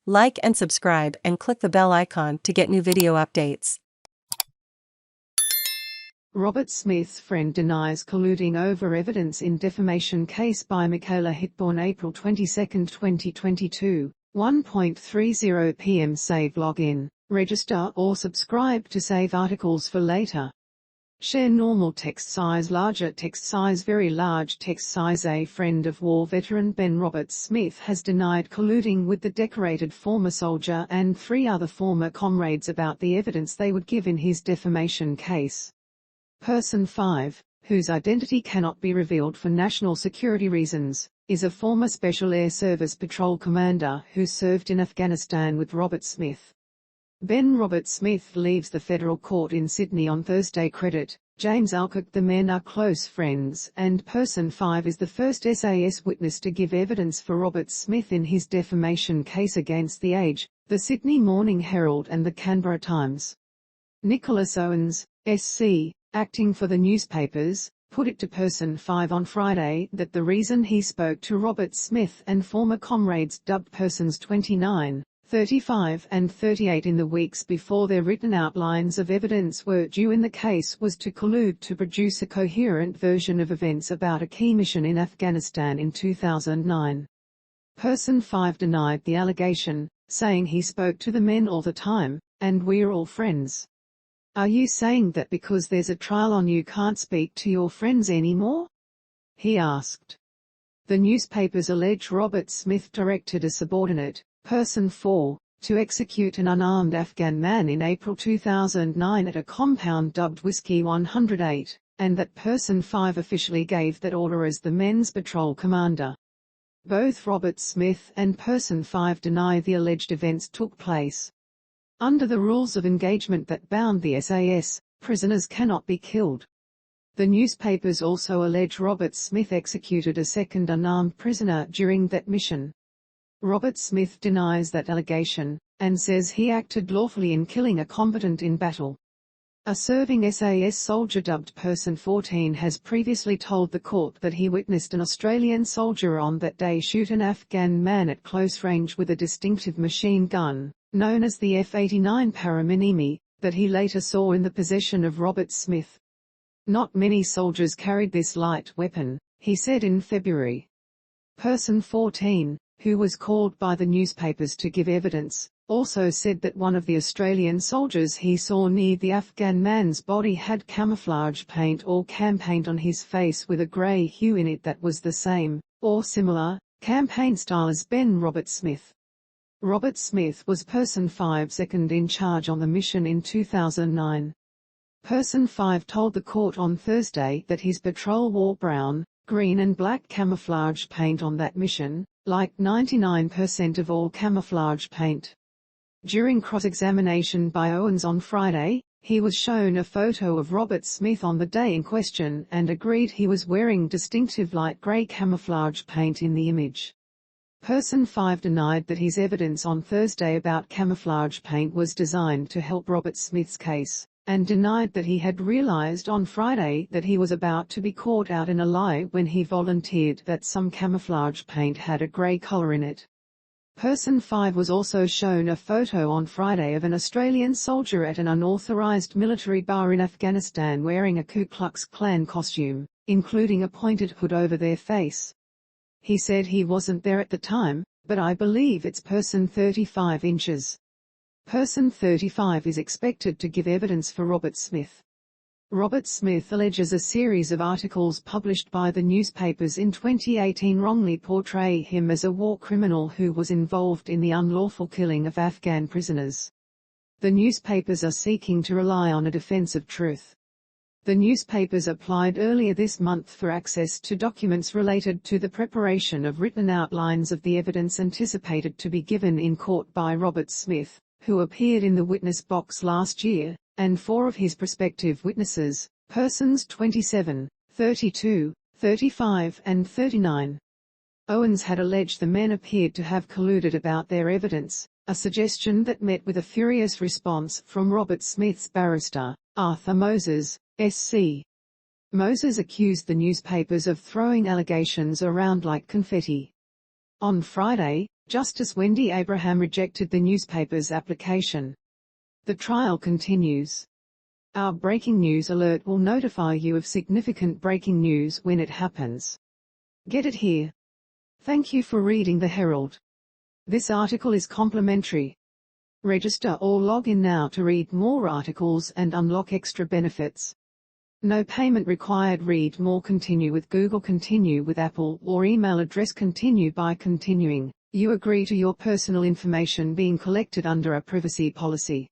Like and subscribe and click the bell icon to get new video updates. Robert Smith's friend denies colluding over evidence in defamation case by Michaela Hitborn. April 22, 2022, 1:30 p.m. Save login, register or subscribe to save articles for later. Share normal text size, larger text size, very large text size. A friend of war veteran Ben Robert Smith has denied colluding with the decorated former soldier and 3 other former comrades about the evidence they would give in his defamation case. Person 5, whose identity cannot be revealed for national security reasons, is a former Special Air Service Patrol commander who served in Afghanistan with Robert Smith. Ben Robert Smith leaves the federal court in Sydney on Thursday. Credit James Alcock. The men are close friends, and Person 5 is the first SAS witness to give evidence for Robert Smith in his defamation case against The Age, the Sydney Morning Herald and the Canberra Times. Nicholas Owens, SC, acting for the newspapers, put it to Person 5 on Friday that the reason he spoke to Robert Smith and former comrades dubbed Persons 29, 35 and 38 in the weeks before their written outlines of evidence were due in the case was to collude to produce a coherent version of events about a key mission in Afghanistan in 2009. Person 5 denied the allegation, saying he spoke to the men all the time, and we're all friends. Are you saying that because there's a trial on you can't speak to your friends anymore? He asked. The newspapers allege Robert Smith directed a subordinate, Person 4, to execute an unarmed Afghan man in April 2009 at a compound dubbed Whiskey 108, and that Person 5 officially gave that order as the men's patrol commander. Both Robert Smith and Person 5 deny the alleged events took place. Under the rules of engagement that bound the SAS, prisoners cannot be killed. The newspapers also allege Robert Smith executed a second unarmed prisoner during that mission. Robert Smith denies that allegation, and says he acted lawfully in killing a combatant in battle. A serving SAS soldier dubbed Person 14 has previously told the court that he witnessed an Australian soldier on that day shoot an Afghan man at close range with a distinctive machine gun, known as the F-89 Paraminimi, that he later saw in the possession of Robert Smith. Not many soldiers carried this light weapon, he said in February. Person 14, who was called by the newspapers to give evidence, also said that one of the Australian soldiers he saw near the Afghan man's body had camouflage paint or cam paint on his face with a grey hue in it that was the same, or similar, campaign style as Ben Robert Smith. Robert Smith was Person 5's second in charge on the mission in 2009. Person 5 told the court on Thursday that his patrol wore brown, green and black camouflage paint on that mission, like 99% of all camouflage paint. During cross-examination by Owens on Friday, he was shown a photo of Robert Smith on the day in question and agreed he was wearing distinctive light grey camouflage paint in the image. Person 5 denied that his evidence on Thursday about camouflage paint was designed to help Robert Smith's case, and denied that he had realized on Friday that he was about to be caught out in a lie when he volunteered that some camouflage paint had a grey colour in it. Person 5 was also shown a photo on Friday of an Australian soldier at an unauthorized military bar in Afghanistan wearing a Ku Klux Klan costume, including a pointed hood over their face. He said he wasn't there at the time, but I believe it's Person 35 inches. Person 35 is expected to give evidence for Robert Smith. Robert Smith alleges a series of articles published by the newspapers in 2018 wrongly portray him as a war criminal who was involved in the unlawful killing of Afghan prisoners. The newspapers are seeking to rely on a defense of truth. The newspapers applied earlier this month for access to documents related to the preparation of written outlines of the evidence anticipated to be given in court by Robert Smith, who appeared in the witness box last year, and 4 of his prospective witnesses, Persons 27, 32, 35 and 39. Owens had alleged the men appeared to have colluded about their evidence, a suggestion that met with a furious response from Robert Smith's barrister, Arthur Moses, SC. Moses accused the newspapers of throwing allegations around like confetti. On Friday, Justice Wendy Abraham rejected the newspaper's application. The trial continues. Our breaking news alert will notify you of significant breaking news when it happens. Get it here. Thank you for reading the Herald. This article is complimentary. Register or log in now to read more articles and unlock extra benefits. No payment required. Read more. Continue with Google, continue with Apple, or email address. Continue by continuing. You agree to your personal information being collected under a privacy policy.